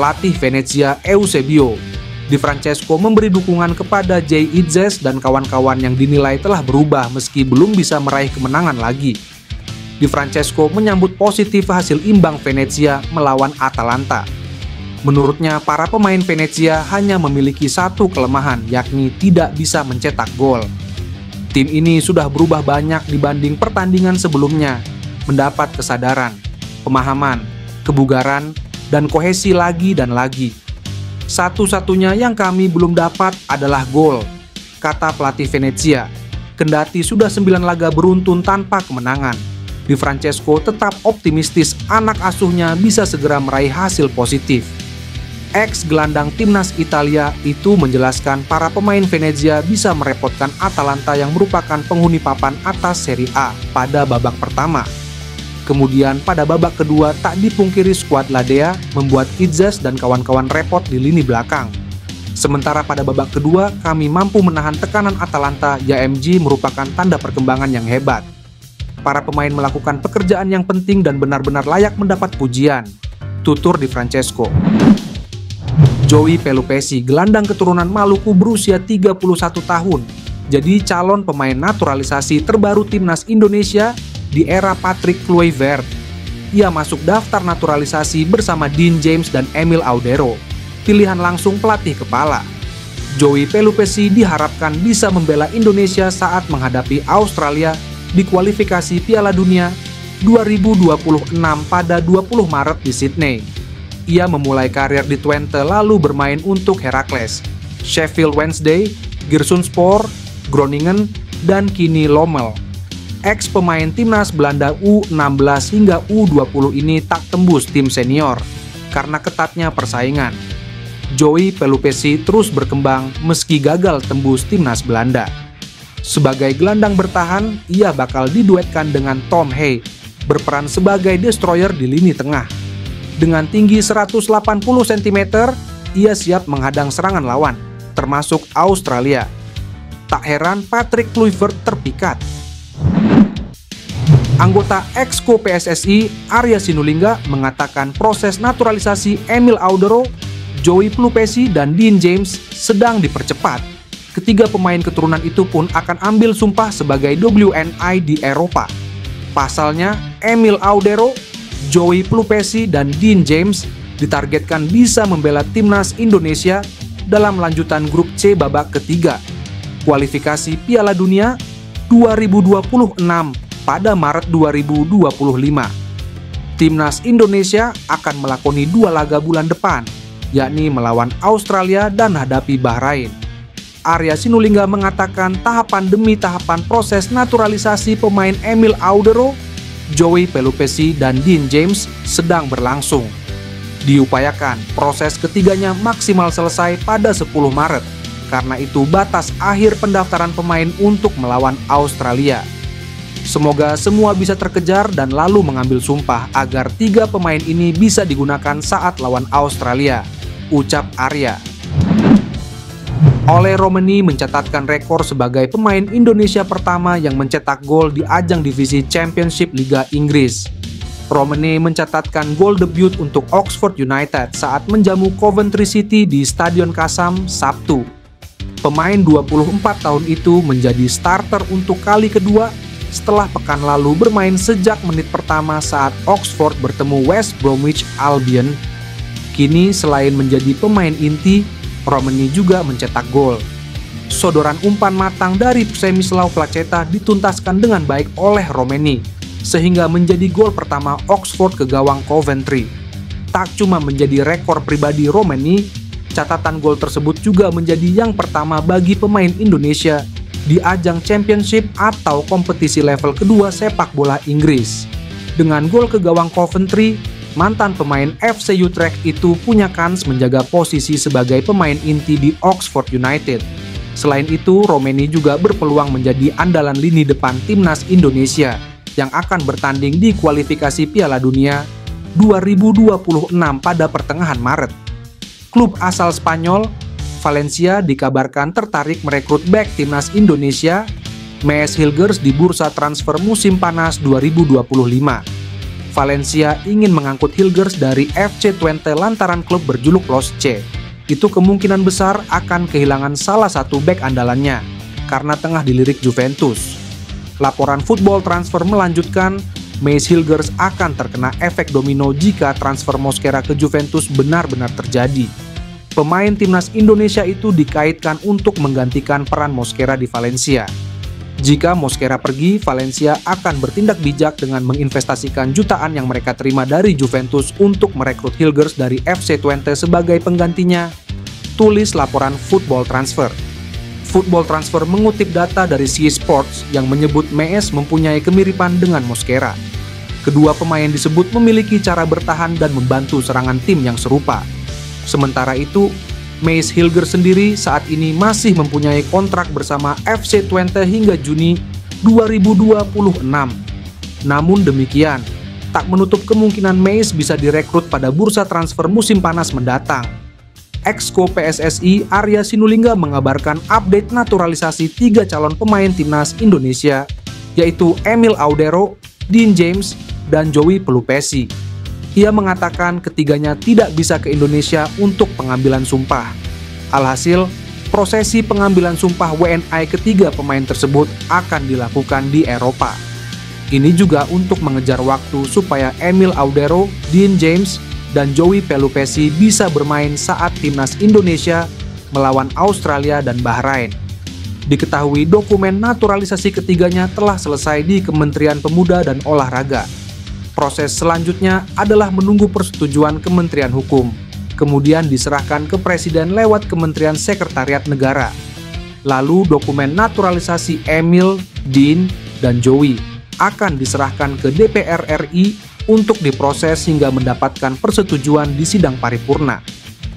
pelatih Venezia Eusebio. Di Francesco memberi dukungan kepada Jay Itzes dan kawan-kawan yang dinilai telah berubah meski belum bisa meraih kemenangan lagi. Di Francesco menyambut positif hasil imbang Venezia melawan Atalanta. Menurutnya, para pemain Venezia hanya memiliki satu kelemahan, yakni tidak bisa mencetak gol. Tim ini sudah berubah banyak dibanding pertandingan sebelumnya, mendapat kesadaran, pemahaman, kebugaran, dan kohesi lagi dan lagi. Satu-satunya yang kami belum dapat adalah gol, kata pelatih Venezia. Kendati sudah 9 laga beruntun tanpa kemenangan, Di Francesco tetap optimistis anak asuhnya bisa segera meraih hasil positif. Ex-gelandang timnas Italia itu menjelaskan para pemain Venezia bisa merepotkan Atalanta yang merupakan penghuni papan atas Serie A pada babak pertama. Kemudian pada babak kedua tak dipungkiri skuad Ladea membuat Itzes dan kawan-kawan repot di lini belakang. Sementara pada babak kedua kami mampu menahan tekanan Atalanta, YMG merupakan tanda perkembangan yang hebat. Para pemain melakukan pekerjaan yang penting dan benar-benar layak mendapat pujian, tutur Di Francesco. Joey Pelupesi, gelandang keturunan Maluku berusia 31 tahun, jadi calon pemain naturalisasi terbaru timnas Indonesia di era Patrick Kluivert. Ia masuk daftar naturalisasi bersama Dean James dan Emil Audero, pilihan langsung pelatih kepala. Joey Pelupesi diharapkan bisa membela Indonesia saat menghadapi Australia di kualifikasi Piala Dunia 2026 pada 20 Maret di Sydney. Ia memulai karir di Twente lalu bermain untuk Heracles, Sheffield Wednesday, Giresunspor, Groningen, dan kini Lommel. Ex-pemain timnas Belanda U16 hingga U20 ini tak tembus tim senior karena ketatnya persaingan. Joey Pelupesi terus berkembang meski gagal tembus timnas Belanda. Sebagai gelandang bertahan, ia bakal diduetkan dengan Tom Hay, berperan sebagai destroyer di lini tengah. Dengan tinggi 180 cm, ia siap menghadang serangan lawan, termasuk Australia. Tak heran Patrick Kluivert terpikat. Anggota Exco PSSI, Arya Sinulinga, mengatakan proses naturalisasi Emil Audero, Joey Pelupesi, dan Dean James sedang dipercepat. Ketiga pemain keturunan itu pun akan ambil sumpah sebagai WNI di Eropa. Pasalnya, Emil Audero, Joey Pelupesi, dan Dean James ditargetkan bisa membela timnas Indonesia dalam lanjutan grup C babak ketiga, kualifikasi Piala Dunia 2026 pada Maret 2025. Timnas Indonesia akan melakoni 2 laga bulan depan, yakni melawan Australia dan hadapi Bahrain. Arya Sinulinga mengatakan tahapan demi tahapan proses naturalisasi pemain Emil Audero, Joey Pelupesi, dan Dean James sedang berlangsung. Diupayakan proses ketiganya maksimal selesai pada 10 Maret, karena itu batas akhir pendaftaran pemain untuk melawan Australia. Semoga semua bisa terkejar dan lalu mengambil sumpah agar 3 pemain ini bisa digunakan saat lawan Australia, ucap Arya. Ole Romeni mencatatkan rekor sebagai pemain Indonesia pertama yang mencetak gol di ajang divisi Championship Liga Inggris. Romeni mencatatkan gol debut untuk Oxford United saat menjamu Coventry City di Stadion Kasam, Sabtu. Pemain 24 tahun itu menjadi starter untuk kali kedua setelah pekan lalu bermain sejak menit pertama saat Oxford bertemu West Bromwich Albion. Kini selain menjadi pemain inti, Romeni juga mencetak gol. Sodoran umpan matang dari Przemysław Placeta dituntaskan dengan baik oleh Romeni, sehingga menjadi gol pertama Oxford ke gawang Coventry. Tak cuma menjadi rekor pribadi Romeni, catatan gol tersebut juga menjadi yang pertama bagi pemain Indonesia di ajang Championship atau kompetisi level kedua sepak bola Inggris. Dengan gol ke gawang Coventry, mantan pemain FC Utrecht itu punya kans menjaga posisi sebagai pemain inti di Oxford United. Selain itu, Romeni juga berpeluang menjadi andalan lini depan timnas Indonesia yang akan bertanding di kualifikasi Piala Dunia 2026 pada pertengahan Maret. Klub asal Spanyol, Valencia, dikabarkan tertarik merekrut bek timnas Indonesia, Mees Hilgers, di bursa transfer musim panas 2025. Valencia ingin mengangkut Hilgers dari FC Twente lantaran klub berjuluk Los C. Itu kemungkinan besar akan kehilangan salah satu bek andalannya, karena tengah dilirik Juventus. Laporan Football Transfer melanjutkan, Maes Hilgers akan terkena efek domino jika transfer Mosquera ke Juventus benar-benar terjadi. Pemain timnas Indonesia itu dikaitkan untuk menggantikan peran Mosquera di Valencia. Jika Mosquera pergi, Valencia akan bertindak bijak dengan menginvestasikan jutaan yang mereka terima dari Juventus untuk merekrut Hilgers dari FC Twente sebagai penggantinya, tulis laporan Football Transfer. Football Transfer mengutip data dari Sky Sports yang menyebut Maes mempunyai kemiripan dengan Mosquera. Kedua pemain disebut memiliki cara bertahan dan membantu serangan tim yang serupa. Sementara itu, Maes Hilgers sendiri saat ini masih mempunyai kontrak bersama FC Twente hingga Juni 2026. Namun demikian, tak menutup kemungkinan Maes bisa direkrut pada bursa transfer musim panas mendatang. Exco PSSI Arya Sinulinga mengabarkan update naturalisasi 3 calon pemain timnas Indonesia, yaitu Emil Audero, Dean James, dan Joey Pelupesi. Ia mengatakan ketiganya tidak bisa ke Indonesia untuk pengambilan sumpah. Alhasil, prosesi pengambilan sumpah WNI ketiga pemain tersebut akan dilakukan di Eropa. Ini juga untuk mengejar waktu supaya Emil Audero, Dean James, dan Joey Pelupesi bisa bermain saat timnas Indonesia melawan Australia dan Bahrain. Diketahui dokumen naturalisasi ketiganya telah selesai di Kementerian Pemuda dan Olahraga. Proses selanjutnya adalah menunggu persetujuan Kementerian Hukum, kemudian diserahkan ke Presiden lewat Kementerian Sekretariat Negara. Lalu dokumen naturalisasi Emil, Dean, dan Joey akan diserahkan ke DPR RI untuk diproses hingga mendapatkan persetujuan di sidang paripurna.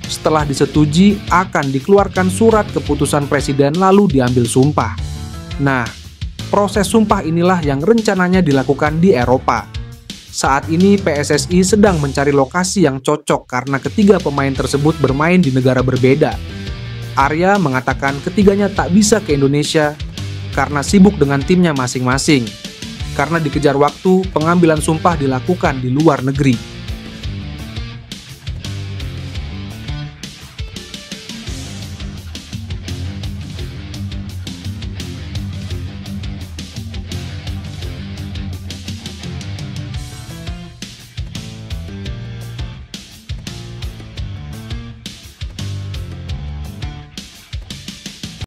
Setelah disetujui, akan dikeluarkan surat keputusan Presiden lalu diambil sumpah. Nah, proses sumpah inilah yang rencananya dilakukan di Eropa. Saat ini PSSI sedang mencari lokasi yang cocok karena ketiga pemain tersebut bermain di negara berbeda. Arya mengatakan ketiganya tak bisa ke Indonesia karena sibuk dengan timnya masing-masing. Karena dikejar waktu, pengambilan sumpah dilakukan di luar negeri.